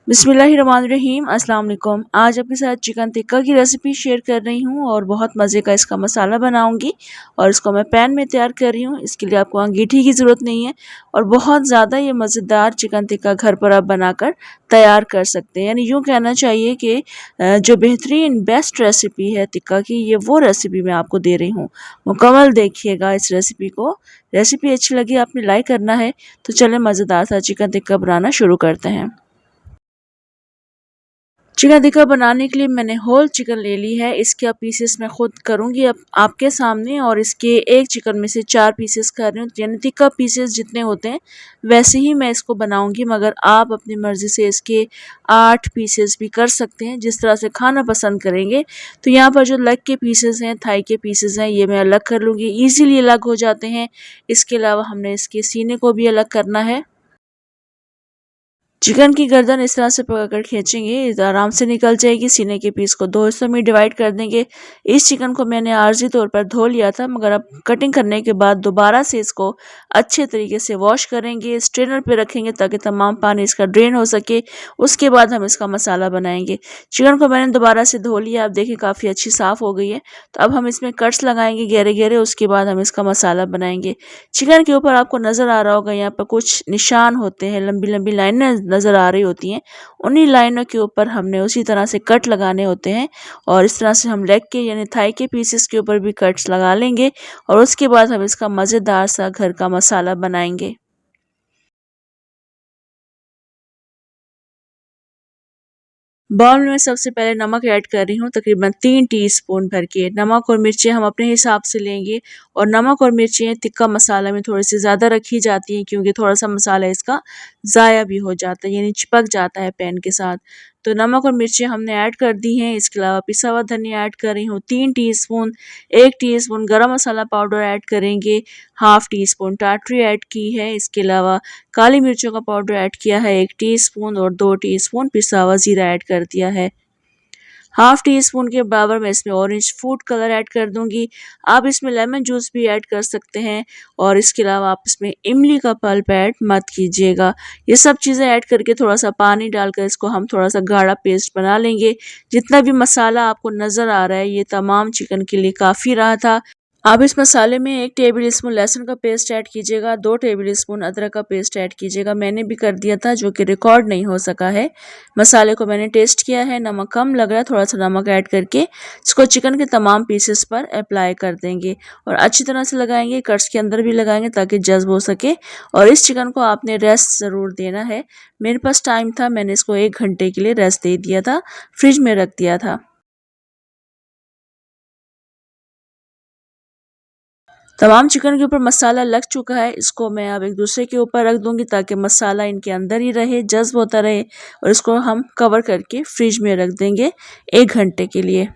बिस्मिल्लाहिर्रहमानिर्रहीम अस्सलाम वालेकुम। आज आपके साथ चिकन टिक्का की रेसिपी शेयर कर रही हूँ और बहुत मज़े का इसका मसाला बनाऊंगी और इसको मैं पैन में तैयार कर रही हूँ। इसके लिए आपको अंगीठी की ज़रूरत नहीं है और बहुत ज़्यादा ये मज़ेदार चिकन टिक्का घर पर आप बनाकर तैयार कर सकते हैं। यानी यूँ कहना चाहिए कि जो बेहतरीन बेस्ट रेसिपी है टिक्का की, ये वो रेसिपी मैं आपको दे रही हूँ। मुकम्मल देखिएगा इस रेसिपी को। रेसिपी अच्छी लगी आपने लाइक करना है। तो चलें मज़ेदार सा चिकन टिक्का बनाना शुरू करते हैं। चिकन टिक्का बनाने के लिए मैंने होल चिकन ले ली है। इसके अब पीसेस मैं खुद करूँगी अब आपके सामने, और इसके एक चिकन में से 4 पीसेस कर रही हूँ। यानी टिक्का पीसेस जितने होते हैं वैसे ही मैं इसको बनाऊँगी, मगर आप अपनी मर्ज़ी से इसके 8 पीसेस भी कर सकते हैं, जिस तरह से खाना पसंद करेंगे। तो यहाँ पर जो लेग के पीसेस हैं, थाई के पीसेस हैं, ये मैं अलग कर लूँगी। ईज़िली अलग हो जाते हैं। इसके अलावा हमने इसके सीने को भी अलग करना है। चिकन की गर्दन इस तरह से पकड़कर खींचेंगे, आराम से निकल जाएगी। सीने के पीस को 2 हिस्सों में डिवाइड कर देंगे। इस चिकन को मैंने आर्जी तौर पर धो लिया था, मगर अब कटिंग करने के बाद दोबारा से इसको अच्छे तरीके से वॉश करेंगे, स्ट्रेनर पे रखेंगे ताकि तमाम पानी इसका ड्रेन हो सके। उसके बाद हम इसका मसाला बनाएंगे। चिकन को मैंने दोबारा से धो लिया, आप देखिए काफ़ी अच्छी साफ़ हो गई है। तो अब हम इसमें कट्स लगाएंगे गहरे गहरे, उसके बाद हम इसका मसाला बनाएंगे। चिकन के ऊपर आपको नज़र आ रहा होगा यहाँ पर कुछ निशान होते हैं, लंबी लंबी लाइनें नज़र आ रही होती हैं। उन्हीं लाइनों के ऊपर हमने उसी तरह से कट लगाने होते हैं, और इस तरह से हम लेग के यानी थाई के पीसेस के ऊपर भी कट्स लगा लेंगे, और उसके बाद हम इसका मज़ेदार सा घर का मसाला बनाएंगे। बाउल में सबसे पहले नमक ऐड कर रही हूँ, तकरीबन 3 टीस्पून भर के। नमक और मिर्चें हम अपने हिसाब से लेंगे, और नमक और मिर्चें तिक्का मसाला में थोड़ी सी ज़्यादा रखी जाती हैं, क्योंकि थोड़ा सा मसाला इसका ज़ाया भी हो जाता है, यानी चिपक जाता है पैन के साथ। तो नमक और मिर्चें हमने ऐड कर दी हैं। इसके अलावा पिसा हुआ धनिया ऐड कर रही हूँ 3 टीस्पून। 1 टीस्पून गरम मसाला पाउडर ऐड करेंगे। हाफ टी स्पून टाटरी ऐड की है। इसके अलावा काली मिर्चों का पाउडर ऐड किया है 1 टीस्पून, और 2 टीस्पून पिसा हुआ ज़ीरा ऐड कर दिया है। हाफ टी स्पून के बराबर मैं इसमें ऑरेंज फूड कलर ऐड कर दूंगी। आप इसमें लेमन जूस भी ऐड कर सकते हैं, और इसके अलावा आप इसमें इमली का पल्प ऐड मत कीजिएगा। ये सब चीज़ें ऐड करके थोड़ा सा पानी डालकर इसको हम थोड़ा सा गाढ़ा पेस्ट बना लेंगे। जितना भी मसाला आपको नज़र आ रहा है ये तमाम चिकन के लिए काफ़ी रहा था। आप इस मसाले में 1 टेबल स्पून लहसुन का पेस्ट ऐड कीजिएगा, 2 टेबल स्पून अदरक का पेस्ट ऐड कीजिएगा। मैंने भी कर दिया था, जो कि रिकॉर्ड नहीं हो सका है। मसाले को मैंने टेस्ट किया है, नमक कम लग रहा है, थोड़ा सा नमक ऐड करके इसको चिकन के तमाम पीसेस पर अप्लाई कर देंगे, और अच्छी तरह से लगाएंगे, कट्स के अंदर भी लगाएंगे ताकि जज्ब हो सके। और इस चिकन को आपने रेस्ट ज़रूर देना है। मेरे पास टाइम था, मैंने इसको 1 घंटे के लिए रेस्ट दे दिया था, फ्रिज में रख दिया था। तमाम चिकन के ऊपर मसाला लग चुका है। इसको मैं अब एक दूसरे के ऊपर रख दूंगी ताकि मसाला इनके अंदर ही रहे, जज्ब होता रहे, और इसको हम कवर करके फ्रिज में रख देंगे 1 घंटे के लिए।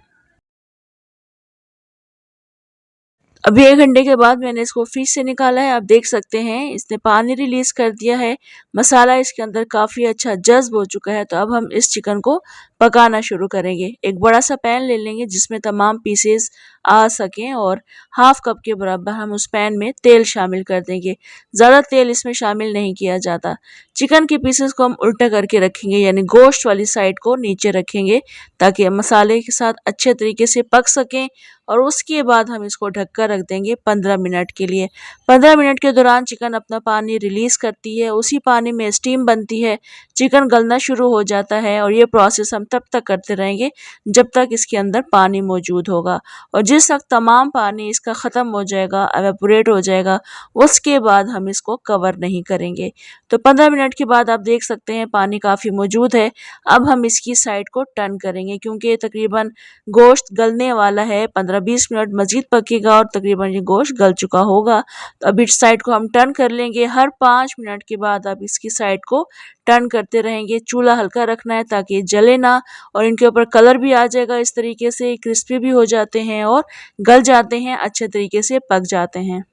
अभी 1 घंटे के बाद मैंने इसको फ्रिज से निकाला है। आप देख सकते हैं इसने पानी रिलीज कर दिया है। मसाला इसके अंदर काफ़ी अच्छा जज्ब हो चुका है। तो अब हम इस चिकन को पकाना शुरू करेंगे। एक बड़ा सा पैन ले लेंगे जिसमें तमाम पीसेस आ सकें, और हाफ कप के बराबर हम उस पैन में तेल शामिल कर देंगे। ज़्यादा तेल इसमें शामिल नहीं किया जाता। चिकन के पीसेस को हम उल्टा करके रखेंगे, यानी गोश्त वाली साइड को नीचे रखेंगे ताकि मसाले के साथ अच्छे तरीके से पक सकें, और उसके बाद हम इसको ढककर रख देंगे 15 मिनट के लिए। 15 मिनट के दौरान चिकन अपना पानी रिलीज़ करती है, उसी पानी में स्टीम बनती है, चिकन गलना शुरू हो जाता है, और ये प्रोसेस हम तब तक करते रहेंगे जब तक इसके अंदर पानी मौजूद होगा। और जिस वक्त तमाम पानी इसका ख़त्म हो जाएगा, एवेपोरेट हो जाएगा, उसके बाद हम इसको कवर नहीं करेंगे। तो 15 मिनट के बाद आप देख सकते हैं पानी काफ़ी मौजूद है। अब हम इसकी साइड को टर्न करेंगे, क्योंकि तकरीबन गोश्त गलने वाला है। 15-20 मिनट मज़ीद पकेगा और तकरीबन ये गोश्त गल चुका होगा। तो अब इस साइड को हम टर्न कर लेंगे। हर 5 मिनट के बाद आप इसकी साइड को टर्न करते रहेंगे। चूल्हा हल्का रखना है ताकि ये जले ना, और इनके ऊपर कलर भी आ जाएगा। इस तरीके से क्रिस्पी भी हो जाते हैं और गल जाते हैं, अच्छे तरीके से पक जाते हैं।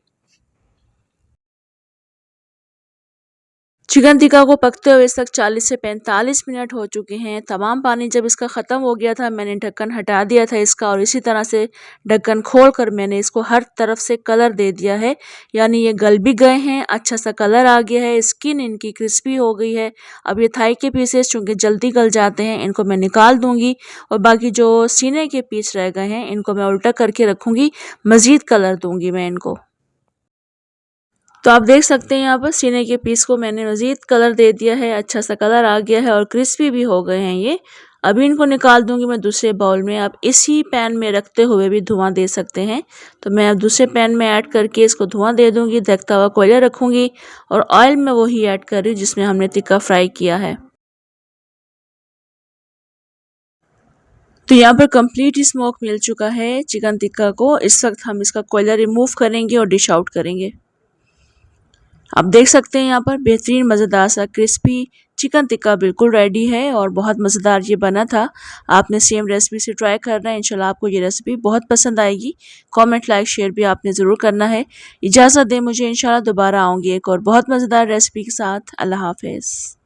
चिकन टिक्का को पकते हुए इस तक 40 से 45 मिनट हो चुके हैं। तमाम पानी जब इसका ख़त्म हो गया था, मैंने ढक्कन हटा दिया था इसका और इसी तरह से ढक्कन खोलकर मैंने इसको हर तरफ से कलर दे दिया है, यानी ये गल भी गए हैं, अच्छा सा कलर आ गया है, स्किन इनकी क्रिस्पी हो गई है। अब ये थाई के पीसेस चूँकि जल्दी गल जाते हैं, इनको मैं निकाल दूँगी और बाकी जो सीने के पीस रह गए हैं इनको मैं उल्टा करके रखूँगी, मज़ीद कलर दूँगी मैं इनको। तो आप देख सकते हैं यहाँ पर सीने के पीस को मैंने मज़ीद कलर दे दिया है, अच्छा सा कलर आ गया है और क्रिस्पी भी हो गए हैं ये। अभी इनको निकाल दूंगी मैं दूसरे बाउल में। आप इसी पैन में रखते हुए भी धुआं दे सकते हैं, तो मैं अब दूसरे पैन में ऐड करके इसको धुआं दे दूंगी। दहकता हुआ कोयला रखूंगी और ऑयल में वही ऐड कर रही हूँ जिसमें हमने टिक्का फ्राई किया है। तो यहाँ पर कंप्लीट स्मोक मिल चुका है चिकन टिक्का को। इस वक्त हम इसका कोयला रिमूव करेंगे और डिश आउट करेंगे। आप देख सकते हैं यहाँ पर बेहतरीन मज़ेदार सा क्रिस्पी चिकन टिक्का बिल्कुल रेडी है और बहुत मज़ेदार ये बना था। आपने सेम रेसिपी से ट्राई करना है, इंशाल्लाह आपको ये रेसिपी बहुत पसंद आएगी। कमेंट लाइक शेयर भी आपने ज़रूर करना है। इजाज़त दें मुझे, इंशाल्लाह दोबारा आऊँगी एक और बहुत मज़ेदार रेसिपी के साथ। अल्लाह हाफ़िज़।